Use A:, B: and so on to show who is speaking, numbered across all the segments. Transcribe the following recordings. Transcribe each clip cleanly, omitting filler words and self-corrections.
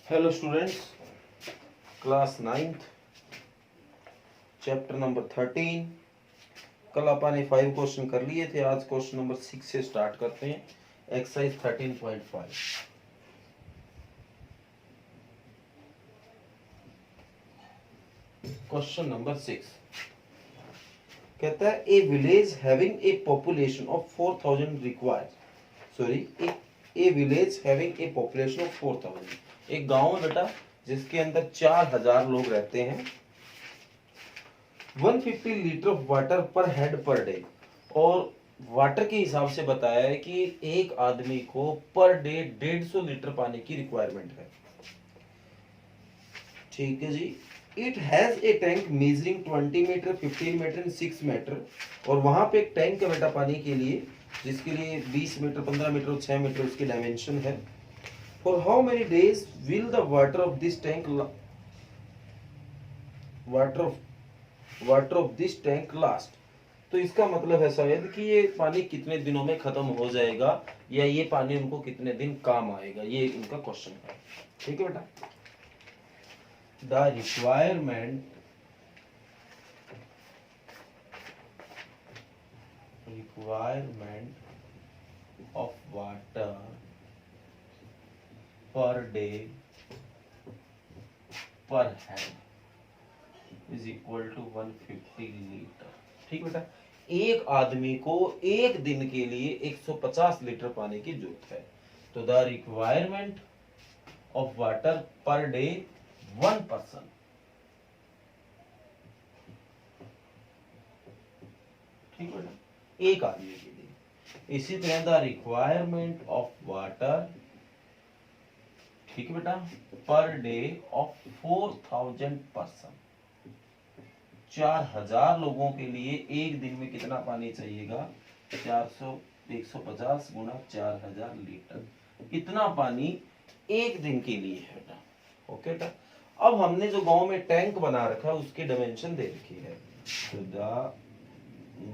A: Hello students, class 9th chapter number 13। कल अपन ने 5 question कर लिए थे। आज क्वेश्चन नंबर 6 से स्टार्ट करते हैं। एक्सरसाइज 13.5। क्वेश्चन नंबर 6 कहता है ए village having a population of 4000 requires a village having a population of 4000। एक गांव है बेटा जिसके अंदर 4000 लोग रहते हैं। 150 लीटर ऑफ वाटर पर हेड पर डे, और वाटर के हिसाब से बताया है कि एक आदमी को पर डे 150 लीटर पानी की रिक्वायरमेंट है। ठीक है जी। It has a tank measuring 20 metre, 15 metre and 6 metre. और वहां पे एक टैंक है बेटा पानी के लिए, जिसके लिए 20 मीटर, 15 मीटर और 6 मीटर उसकी डायमेंशन है। For how many days will the water of this tank water of this tank last. तो इसका मतलब है शायद कि ये पानी कितने दिनों में खत्म हो जाएगा, या ये पानी उनको कितने दिन काम आएगा, ये इनका क्वेश्चन है। ठीक है बेटा। The requirement of water per day per head is equal to 150 litre. ठीक बेटा। एक आदमी को एक दिन के लिए 150 लीटर पानी की जरूरत है। तो the requirement of water per day 1 person, ठीक बेटा, एक आदमी के लिए। इसी तरह द रिक्वायरमेंट ऑफ वाटर, ठीक है बेटा, पर डे ऑफ 4000 पर्सन। 4000 लोगों के लिए एक दिन में कितना पानी चाहिएगा? 150 गुणा 4000 लीटर। इतना पानी एक दिन के लिए है बेटा। ओके बेटा। अब हमने जो गांव में टैंक बना रखा है उसकी डायमेंशन दे रखी है। तो द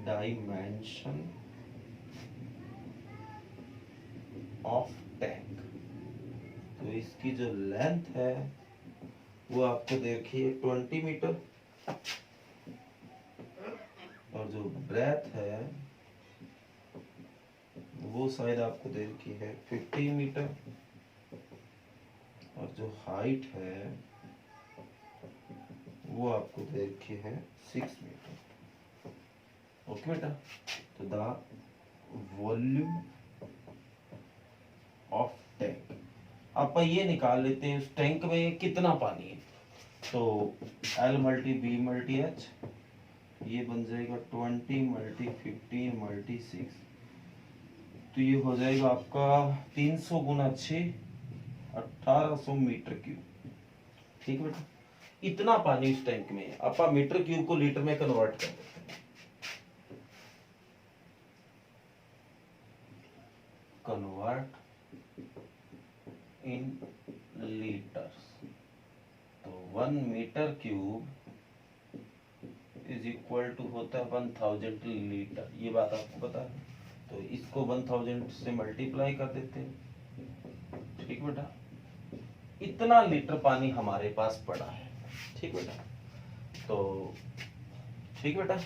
A: डायमेंशन ऑफ टैंक, तो इसकी जो लेंथ है वो आपको देखिए 20 मीटर, और जो ब्रेथ है वो शायद आपको दे रखी है 15 मीटर, और जो हाइट है वो आपको दे रखी है 6 मीटर। ओके बेटा। तो द वॉल्यूम ऑफ टैंक, आप ये निकाल लेते हैं उस टैंक में कितना पानी है। तो L multi B multi H, ये बन जाएगा 20 मल्टी 15 मल्टी 6, तो ये हो जाएगा आपका 300 गुना 6, 1800 मीटर क्यूब। ठीक है बेटा। इतना पानी इस टैंक में है। आप मीटर क्यूब को लीटर में कन्वर्ट कर देते हैं। कन्वर्ट इन लीटर्स, तो 1 metre cube is equal to होता है 1000 लीटर। ये बात आपको पता है, तो इसको 1000 से मल्टीप्लाई कर देते हैं। ठीक बेटा। इतना लीटर पानी हमारे पास पड़ा है। ठीक बेटा। तो ठीक बेटा,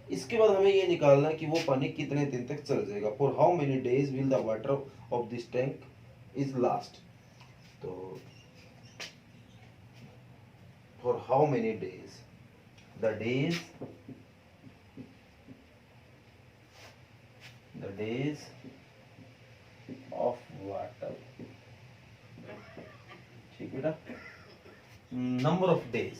A: इसके बाद हमें ये निकालना है कि वो पानी कितने दिन तक चल जाएगा। For how many days will the water of this tank is last. तो for how many days, the days of water, ठीक बेटा। नंबर ऑफ डेज,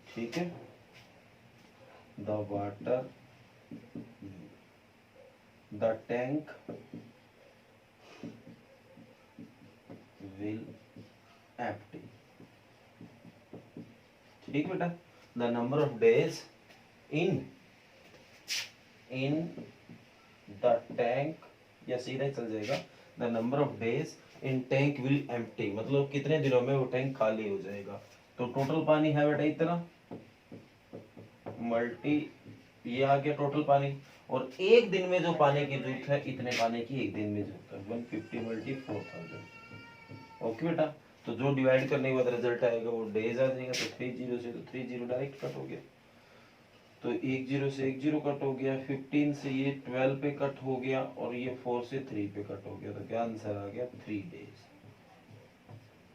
A: ठीक है। The water, the tank will empty। ठीक बेटा। The number of days in the tank, या सीधा ही चल जाएगा, the number of days in tank will empty, मतलब कितने दिनों में वो टैंक खाली हो जाएगा। तो टोटल पानी है बेटा इतना, मल्टी ये आ गया टोटल पानी, और एक दिन में जो पानी की जरूरत है इतने पानी की एक दिन में जरूरत है 150 मल्टी 4000। ओके बेटा, तो जो डिवाइड करने के बाद रिजल्ट आएगा वो डेज आ जाएगा। तो 30 से तो 30 डायरेक्ट कट हो गया, तो 10 से 10 कट हो गया, 15 से ये 12 पे कट हो गया और ये 4 से 3 पे कट हो गया। तो क्या आंसर आ गया 3 डेज।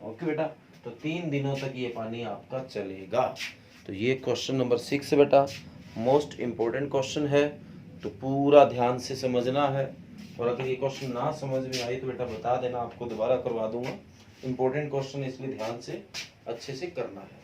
A: ओके बेटा, तो 3 दिनों तक ये पानी आपका चलेगा। तो ये क्वेश्चन नंबर 6 बेटा मोस्ट इंपोर्टेंट क्वेश्चन है, तो पूरा ध्यान से समझना है। और अगर ये क्वेश्चन ना समझ में आई तो बेटा बता देना, आपको दोबारा करवा दूंगा। इंपॉर्टेंट क्वेश्चन इसलिए ध्यान से अच्छे से करना है।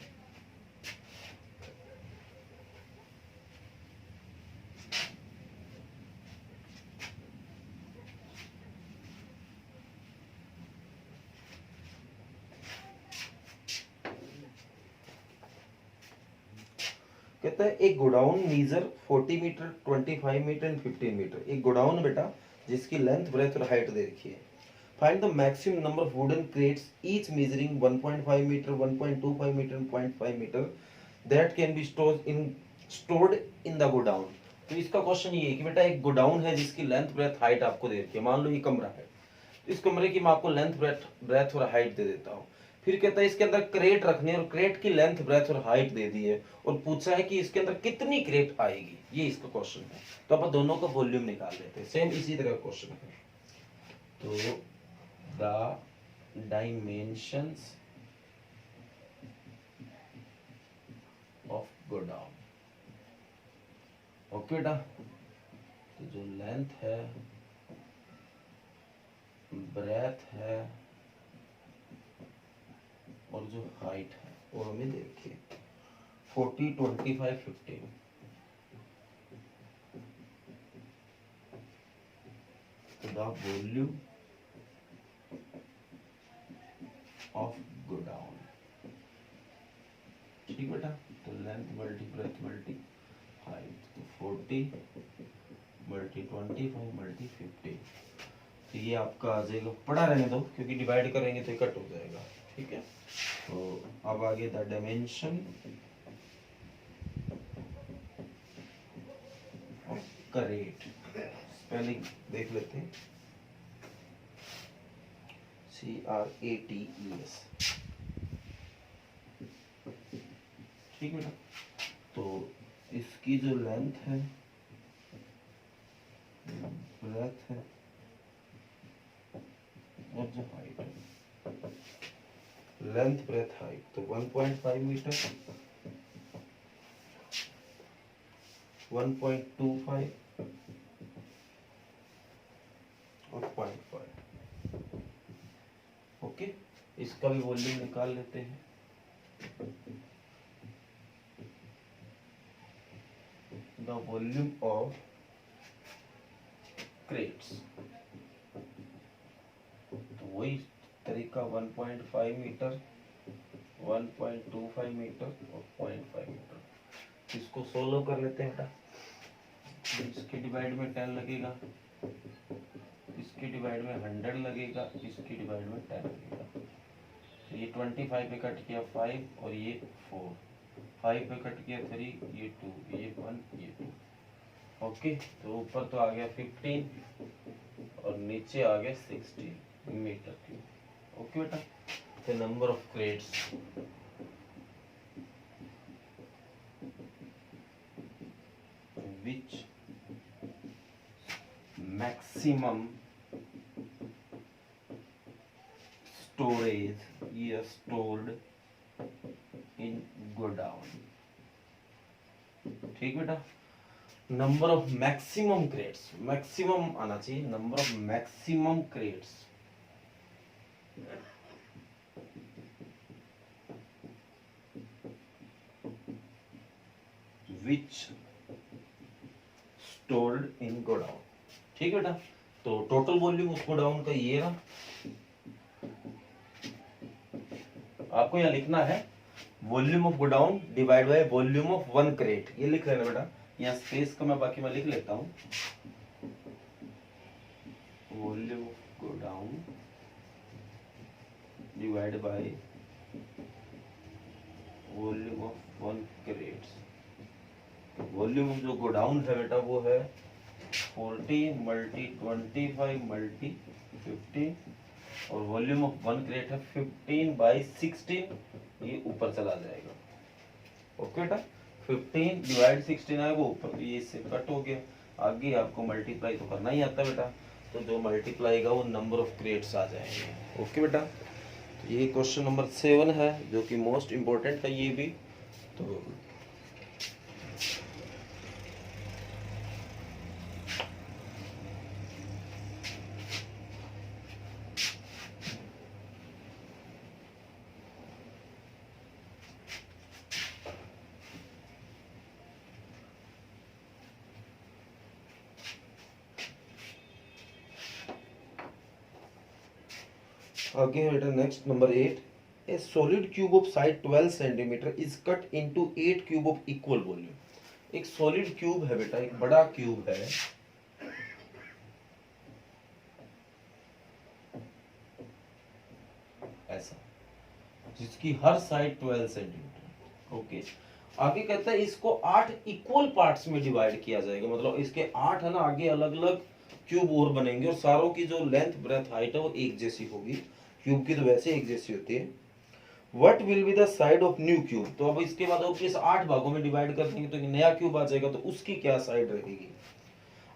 A: कहता है एक godown measure 40 metre 25 metre and 15 metre. एक गोडाउन बेटा जिसकी लेंथ ब्रेथ और हाइट दे रखी है। Find the maximum number of wooden crates each measuring 1.5 metre 1.25 metre 0.5 metre that can be stored in the godown. तो इसका क्वेश्चन ये है कि बेटा एक गोडाउन है जिसकी लेंथ ब्रेथ हाइट आपको दे रखी है। मान लो ये कमरा है, तो इस कमरे की मैं आपको लेंथ ब्रेथ और हाइट दे देता हूँ। फिर कहता है इसके अंदर क्रेट रखनी है और क्रेट की लेंथ ब्रेथ और हाइट दे दी है और पूछा है कि इसके अंदर कितनी क्रेट आएगी, ये इसका क्वेश्चन है। तो अपन दोनों का वॉल्यूम निकाल लेते हैं, सेम इसी तरह क्वेश्चन है। तो the dimensions of godown. Okay बेटा, तो जो लेंथ है ब्रेथ है और जो हाइट है वो हमें देखिए 40 25 15। तो द वॉल्यूम ऑफ गोडाउन, ठीक बेटा। तो length multi breadth multi height, तो 40 मल्टी 25 मल्टी 50। तो ये आपका आ जाएगा, पढ़ा रहने दो क्योंकि डिवाइड करेंगे तो कट हो जाएगा, ठीक है। तो अब आगे the dimension of crate, spelling देख लेते हैं, CRATES, ठीक है ना। तो इसकी जो लेंथ है ब्रेथ है और जो हाइट है, लेंथ ब्रेथ हाइट, तो 1.5 मीटर 1.25 और 0.5। ओके, इसका भी वॉल्यूम निकाल लेते हैं। द वॉल्यूम ऑफ क्रेट्स, तो वही तरीका 1.5 मीटर 1.25 मीटर और 0.5 मीटर। इसको सोल्व कर लेते हैं बेटा। इसके डिवाइड में 10 लगेगा, इसके डिवाइड में 100 लगेगा, इसके डिवाइड में 10 लगेगा। तो ये 25 पे कट किया 5 और ये 4, 5 पे कट किया 3, ये 2, ये 1, ये 2। ओके, तो ऊपर तो आ गया 15 और नीचे आ गया 16 मीटर क्यूब। ओके बेटा, the number of crates which maximum storage is stored in godown, ठीक बेटा। Number of maximum crates, maximum आना चाहिए, number of maximum crates which stored in godown, ठीक है बेटा। तो टोटल वॉल्यूम उस गोडाउन का ये रहा। आपको यहाँ लिखना है volume of godown divide by volume of 1 crate, ये लिख लेना बेटा। यहाँ स्पेस का मैं बाकी मैं लिख लेता हूँ, volume of godown divide by volume of 1 crates. Volume of जो गोडाउन है बेटा वो है 14 मल्टी 25 मल्टी 15 और वॉल्यूम ऑफ 1 क्रेट है 15/16, ये ऊपर चला जाएगा। ओके बेटा, 15 डिवाइड 16 है वो ऊपर, ये इससे कट हो गया। आगे आपको मल्टीप्लाई तो करना ही आता है बेटा, तो जो मल्टीप्लाई का वो नंबर ऑफ क्रेट्स आ जाएंगे। ओके बेटा, तो ये क्वेश्चन नंबर 7 है जो कि मोस्ट इम्पोर्टेंट है ये भी। तो आगे बेटा next number 8, A solid cube of side 12 centimetre is cut into 8 cube of equal volume. एक सॉलिड क्यूब है बेटा, एक बड़ा क्यूब है, ऐसा, जिसकी हर साइड 12 सेंटीमीटर। ओके, आगे कहता है इसको 8 इक्वल पार्ट्स में डिवाइड किया जाएगा, मतलब इसके 8 है ना आगे अलग अलग क्यूब और बनेंगे और सारों की जो लेंथ ब्रेथ हाइट है वो एक जैसी होगी। क्यूब की तो वैसे एक जैसी होती है। What will be the side of new cube, तो अब इसके बाद अब इस 8 भागों में डिवाइड कर देंगे तो एक नया क्यूब आ जाएगा, तो उसकी क्या साइड रहेगी।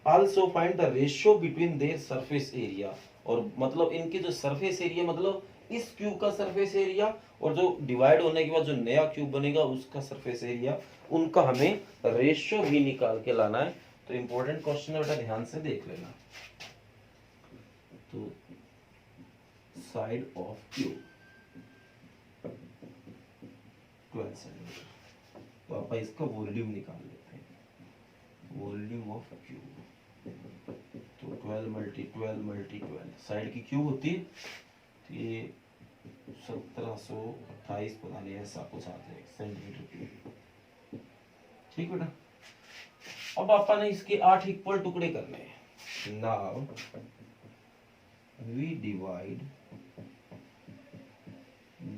A: Also find the ratio between their surface area, और मतलब इनके जो सरफेस एरिया, मतलब इस क्यूब का सरफेस एरिया और जो डिवाइड होने के बाद जो नया क्यूब बनेगा उसका सरफेस एरिया, उनका हमें रेशियो भी निकाल के लाना है। तो इंपॉर्टेंट क्वेश्चन है बेटा, ध्यान से देख लेना। तो साइड ऑफ क्यूब 12 सेंटीमीटर, तो आप इसका वॉल्यूम निकाल लेते हैं, वॉल्यूम ऑफ क्यूब। तो 12 मल्टी 12 साइड की क्यूब होती है, तो ये 1728 पता नहीं ऐसा कुछ आता है सेंटीमीटर क्यूब। ठीक बेटा, अब आपा ने इसके 8 इक्वल टुकड़े करने हैं। Now we divide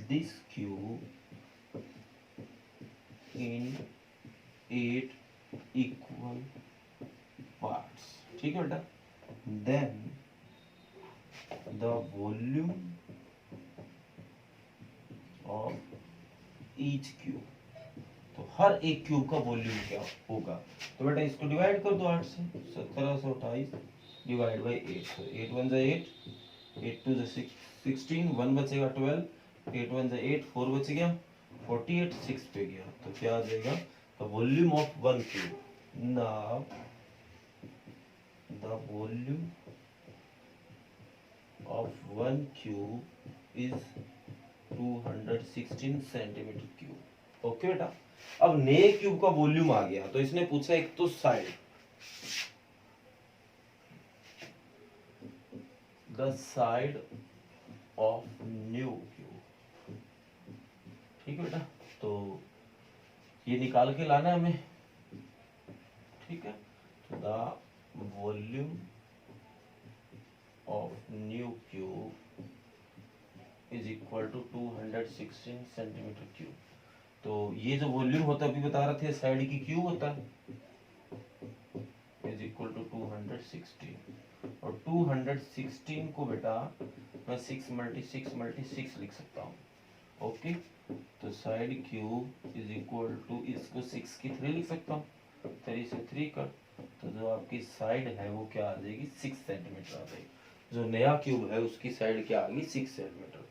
A: this cube in 8 equal parts. ठीक है बेटा, then the volume of each cube, तो हर एक क्यूब का वॉल्यूम क्या होगा। तो बेटा इसको डिवाइड कर दो 8 से, 1728 डिवाइड बाई 8, तो 8 1 जा 8, 8 2 जा 16, 1 बचेगा 12, 8 1 जा 8, 4 बच गया 48, 6 पे गया, तो क्या आ जाएगा, the volume of one cube. Now the volume of one cube is 216 centimetre cube. Okay बेटा, अब नए क्यूब का वॉल्यूम आ गया, तो इसने पूछा एक तो side, the side of new cube. ठीक है बेटा, तो ये निकाल के लाना है हमें। ठीक है, तो the volume of new cube is equal to 216 centimetre cube. तो ये जो वॉल्यूम होता है अभी बता रहे थे साइड की क्यूब होता है, इज इक्वल टू 216, और 216 को बेटा मैं 6 मल्टी 6 लिख सकता हूँ। ओके, तो side cube is equal to, इसको 6 की 3 लिख सकता हूँ, 3 से 3 कट, तो जो आपकी साइड है वो क्या आ जाएगी, 6 सेंटीमीटर आ जाएगी। जो नया क्यूब है उसकी साइड क्या आ गई, 6 सेंटीमीटर।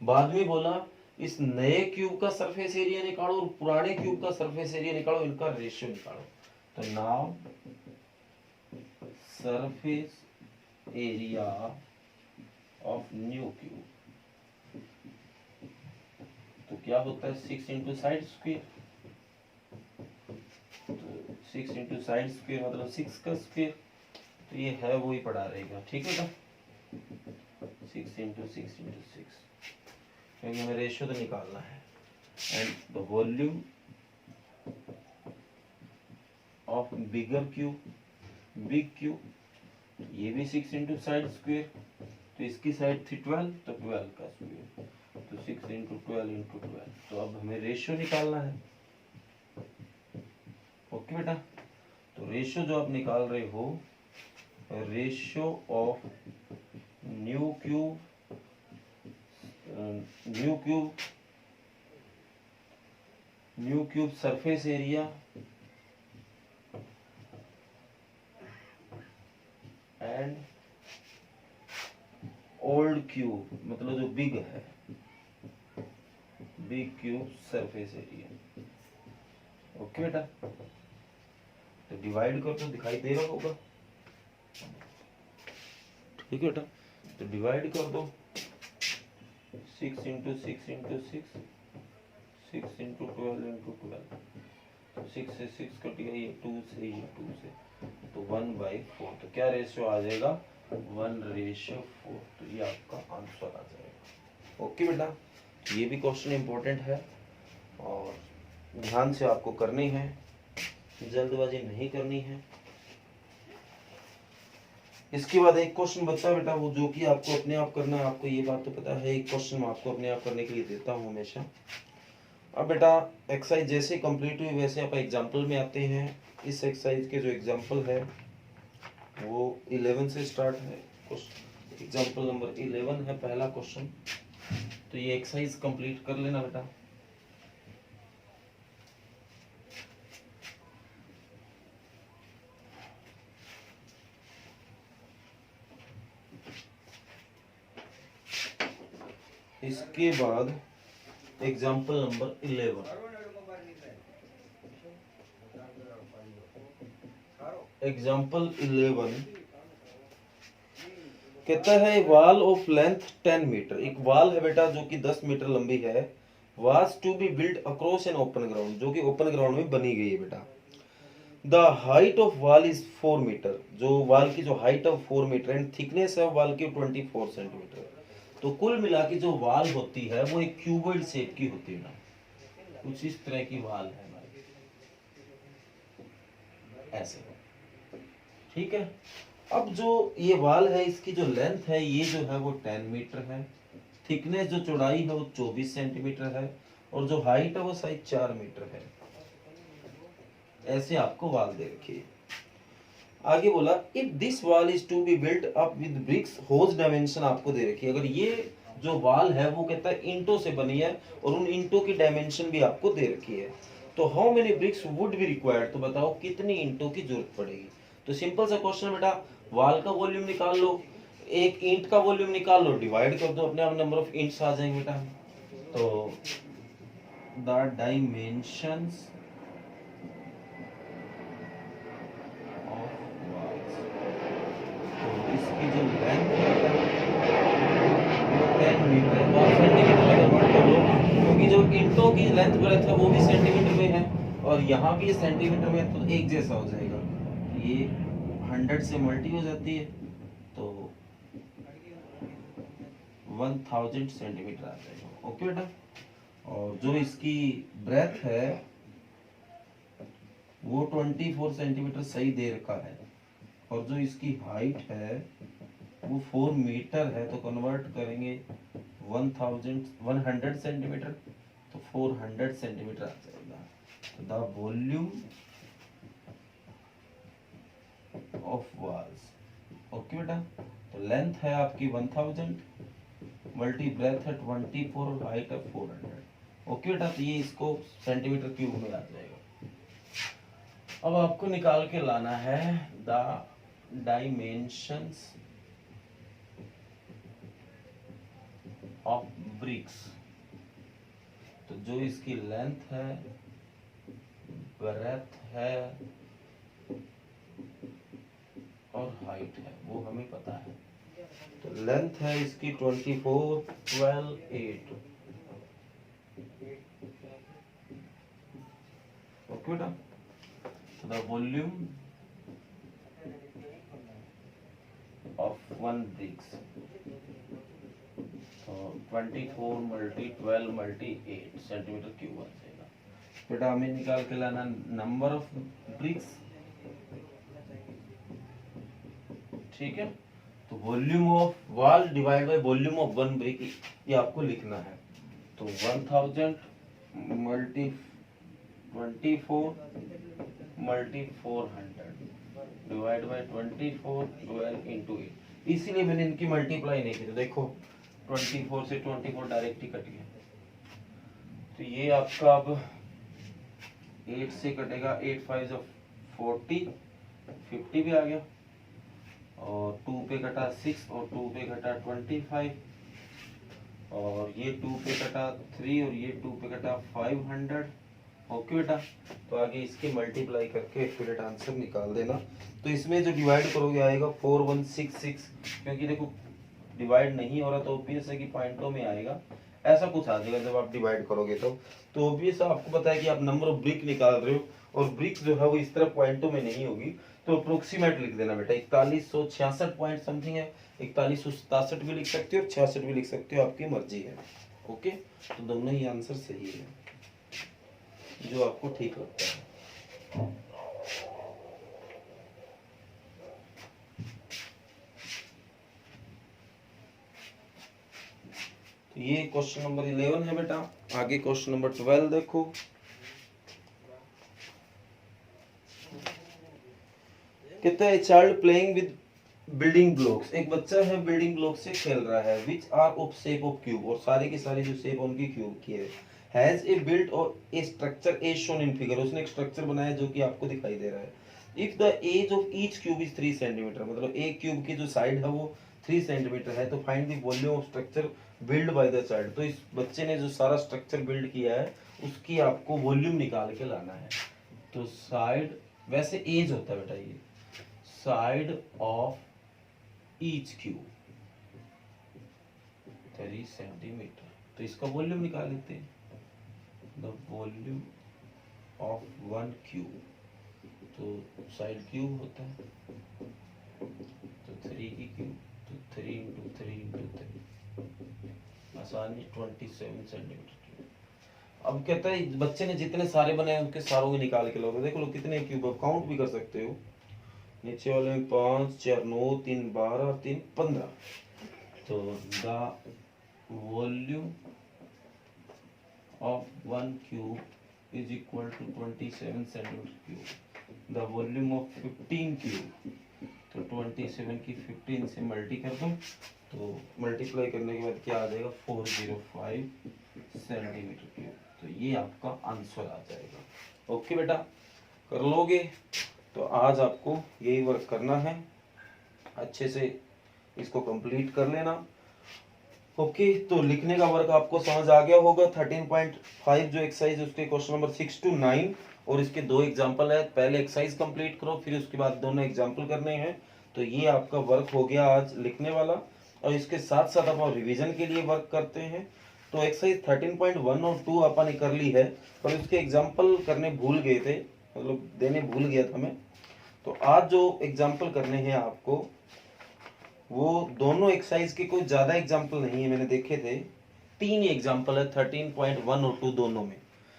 A: बाद में बोला इस नए क्यूब का सरफेस एरिया निकालो और पुराने क्यूब का सरफेस एरिया निकालो, इनका रेशियो निकालो। तो now surface area of new cube, तो क्या होता है 6 इंटू साइड स्क्वेयर, तो 6 इंटू साइड स्क्वेयर मतलब 6 का स्क्वेयर, तो ये है वो ही पड़ा रहेगा। ठीक है ना, 6 इंटू 6 इंटू 6, क्योंकि हमें रेशियो तो निकालना है। And the volume of bigger cube, big cube, ये भी 6 इंटू साइड स्क्वेयर, तो इसकी साइड थी 12, तो 12 का स्क्वेयर, तो 6 इंटू 12 इंटू 12, तो अब हमें रेशियो निकालना है। ओके बेटा, तो रेशियो जो आप निकाल रहे हो ratio of new cube surface area and old cube, मतलब जो बिग है, big cube surface area. Okay बेटा, तो डिवाइड कर तो दिखाई दे रहा होगा, ठीक है बेटा। तो डिवाइड कर दो, 6 इंटू 6 इंटू 6, 6 इंटू 12 इंटू 12, 6 से 6 कट गया, ये 2 से, ये 2 से, तो 1/4। तो क्या रेशियो आ जाएगा? 1:4। तो ये आपका आंसर आ जाएगा। ओके बेटा, ये भी क्वेश्चन इंपॉर्टेंट है और ध्यान से आपको करनी है, जल्दबाजी नहीं करनी है। इसके बाद एक क्वेश्चन बचा बेटा, वो जो कि आपको अपने आप करना है। आपको ये बात तो पता है, एक क्वेश्चन मैं आपको अपने आप करने के लिए देता हूँ हमेशा। अब बेटा एक्सरसाइज जैसे कंप्लीट हुई वैसे आप एग्जाम्पल में आते हैं। इस एक्सरसाइज के जो एग्जाम्पल है वो 11 से स्टार्ट है। एग्जाम्पल नंबर 11 है पहला क्वेश्चन। तो ये एक्सरसाइज कंप्लीट कर लेना बेटा। इसके बाद एग्जाम्पल नंबर 11, एग्जाम्पल 11 कहता है वॉल ऑफ लेंथ 10 मीटर। एक वॉल है बेटा जो कि 10 मीटर लंबी है, was to be build across an open ground, जो कि ओपन ग्राउंड में बनी गई है बेटा। The height of wall is 4 metre, जो वॉल की जो हाइट है 4 मीटर एंड थिकनेस है वॉल की 24 सेंटीमीटर। तो कुल मिला के जो वॉल होती है वो एक क्यूबॉइड शेप की होती है ना, कुछ इस तरह की वॉल है हमारी, ऐसे, ठीक है। अब जो ये वॉल है इसकी जो लेंथ है ये जो है वो 10 मीटर है, थिकनेस जो चौड़ाई है वो 24 सेंटीमीटर है और जो हाइट है वो शायद 4 मीटर है। ऐसे आपको वॉल दे रखी है। आगे बोला if this wall is to be built up with bricks, whose dimension आपको दे रखी है। अगर ये जो वॉल है वो कहता है ईंटों से बनी है और उन ईंटों की डायमेंशन भी आपको दे रखी है, तो how many bricks would be required, तो बताओ कितनी ईंटों की जरूरत पड़ेगी। तो सिंपल सा क्वेश्चन बेटा, वॉल का वॉल्यूम निकाल लो, एक ईंट का वॉल्यूम निकाल लो, डिवाइड कर दो, अपने आप नंबर ऑफ ईंट्स आ जाएंगे बेटा। तो द डायमेंशंस इसकी जो लेंथ है वो 10 मीटर है, तो आप सेंटीमीटर में कन्वर्ट कर लो, क्योंकि जो ईंटों की लेंथ ब्रेथ है वो भी सेंटीमीटर में है और यहाँ भी सेंटीमीटर में, तो एक जैसा हो जाएगा। ये 100 से मल्टी हो जाती है तो 1000 सेंटीमीटर आ जाएगा। ओके बेटा, और जो इसकी ब्रेथ है वो 24 सेंटीमीटर सही दे रखा है और जो इसकी हाइट है वो 4 मीटर है, तो कन्वर्ट करेंगे 100 सेंटीमीटर, तो 400 सेंटीमीटर आ जाएगा। तो the volume of walls, okay बेटा। तो लेंथ है आपकी 1000, मल्टी ब्रेथ है 24 और हाइट है 400। ओके बेटा, तो ये इसको सेंटीमीटर क्यूब में आ जाएगा। अब आपको निकाल के लाना है द डायमेंशंस ऑफ ब्रिक्स। तो जो इसकी लेंथ है, ब्रेथ है और हाइट है वो हमें पता है। तो लेंथ है इसकी 24, 12, 8। ओके बेटा, तो the volume of one bricks, तो 24 मल्टी 12 मल्टी 8 सेंटीमीटर क्यूब आ जाएगा। बेटा हमें निकाल के लाना नंबर ऑफ ब्रिक्स, ठीक है। तो volume of wall divide by volume of one brick, ये आपको लिखना है। तो 1000 multi 24 multi 400 divide by 24 12 into 8। इसीलिए मैंने इनकी मल्टीप्लाई नहीं की। तो देखो 24 से 24 डायरेक्ट ही कट गया। तो ये आपका अब 8 से कटेगा, 8 5 जो 40, 50 भी आ गया, और 2 पे कटा 6 और 2 पे कटा 25, और ये 2 पे कटा 3 और ये 2 पे कटा 500। ओके बेटा, तो आगे इसके मल्टीप्लाई करके एक्यूरेट आंसर निकाल देना। तो इसमें जो डिवाइड करोगे आएगा 4166, क्योंकि देखो डिवाइड नहीं हो रहा तो ऑब्वियस है कि पॉइंटों में आएगा, ऐसा कुछ आ जाएगा जब आप डिवाइड करोगे। तो ऑब्वियस आपको पता है कि आप नंबर ऑफ ब्रिक निकाल रहे हो, और ब्रिक जो है वो इस तरह पॉइंटों में नहीं होगी, तो अप्रोक्सीमेट लिख देना बेटा। 4166 पॉइंट समथिंग है, 4167 भी लिख सकते हो और 66 भी लिख सकते हो, आपकी मर्जी है। ओके, तो दोनों ही आंसर सही है, जो आपको ठीक लगता है। तो ये क्वेश्चन नंबर 11 है बेटा। आगे क्वेश्चन नंबर 12 देखो। कहता है child playing with building blocks, एक बच्चा है बिल्डिंग ब्लॉक से खेल रहा है, which are of shape of cube, और सारी की सारी जो शेप उनकी क्यूब की है। हैज ए बिल्ट और a structure as shown in figure, उसने एक स्ट्रक्चर बनाया जो कि आपको दिखाई दे रहा है। If the edge of each cube is 3 centimetre, मतलब एक क्यूब की जो साइड है वो 3 सेंटीमीटर है, तो find the volume of structure build by the child. तो इस बच्चे ने जो सारा स्ट्रक्चर बिल्ड किया है उसकी आपको वॉल्यूम निकाल के लाना है। तो साइड, वैसे एज होता है बेटा ये, side of each cube 3 centimetre, तो इसका वॉल्यूम निकाल लेते हैं। The volume of one cube, तो साइड क्यूब होता है, तो 3 की क्यूब, तो 3 इंटू 3 इंटू 3, आसानी 27 सेंटीमीटर क्यूब। अब कहता है बच्चे ने जितने सारे बनाए उनके सारों के निकाल के लोगे। देखो लो कितने क्यूब, अब काउंट भी कर सकते हो। नीचे वाले में 5 4 9 3 12 और 3 15। तो the volume of one cube is equal to 27 centimetre cube. The volume of 15 cube, तो 27 की 15 से मल्टी कर दो, तो मल्टीप्लाई करने के बाद क्या आ जाएगा 405 सेंटीमीटर क्यूब। तो ये आपका आंसर आ जाएगा। ओके बेटा, कर लोगे? तो आज आपको यही वर्क करना है, अच्छे से इसको कंप्लीट कर लेना। ओके, तो लिखने का वर्क आपको समझ आ गया होगा। 13.5 जो एक्सरसाइज उसके क्वेश्चन नंबर 6 to 9 और इसके 2 एग्जांपल है। पहले एक्सरसाइज कंप्लीट करो, फिर उसके बाद दोनों एग्जांपल करने हैं। तो ये आपका वर्क हो गया आज लिखने वाला, और इसके साथ साथ अपन रिवीजन के लिए वर्क करते हैं। तो एक्सरसाइज 13.1 और 2 अपन ने कर ली है, पर उसके एग्जाम्पल करने भूल गए थे, मतलब देने भूल गया था मैं। तो आज जो एग्जाम्पल करने हैं आपको, वो दोनों एक्सरसाइज के कोई ज्यादा एग्जाम्पल नहीं है, मैंने देखे थे 3 एग्जाम्पल है 13.1 और 2 दोनों में।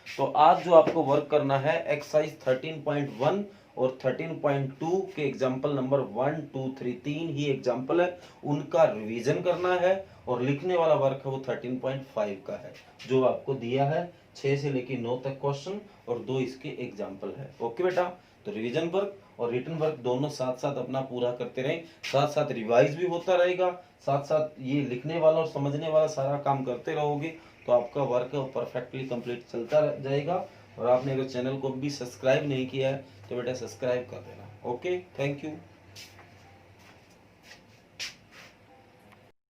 A: तो आज जो आपको वर्क करना है एक्सरसाइज 13.1 और 13.2 के एग्जाम्पल नंबर 1 2 3 3 ही एग्जाम्पल है, उनका रिवीजन करना है। और लिखने वाला वर्क है वो 13.5 का है, जो आपको दिया है 6 से लेकर 9 तक क्वेश्चन और 2 इसके एग्जाम्पल है। ओके बेटा, तो रिवीजन वर्क और रिटन वर्क दोनों साथ साथ अपना पूरा करते रहें, साथ साथ रिवाइज भी होता रहेगा, साथ साथ ये लिखने वाला और समझने वाला सारा काम करते रहोगे, तो आपका वर्क परफेक्टली कंप्लीट चलता जाएगा। और आपने अगर चैनल को भी सब्सक्राइब नहीं किया है तो बेटा सब्सक्राइब कर देना। Okay, thank you.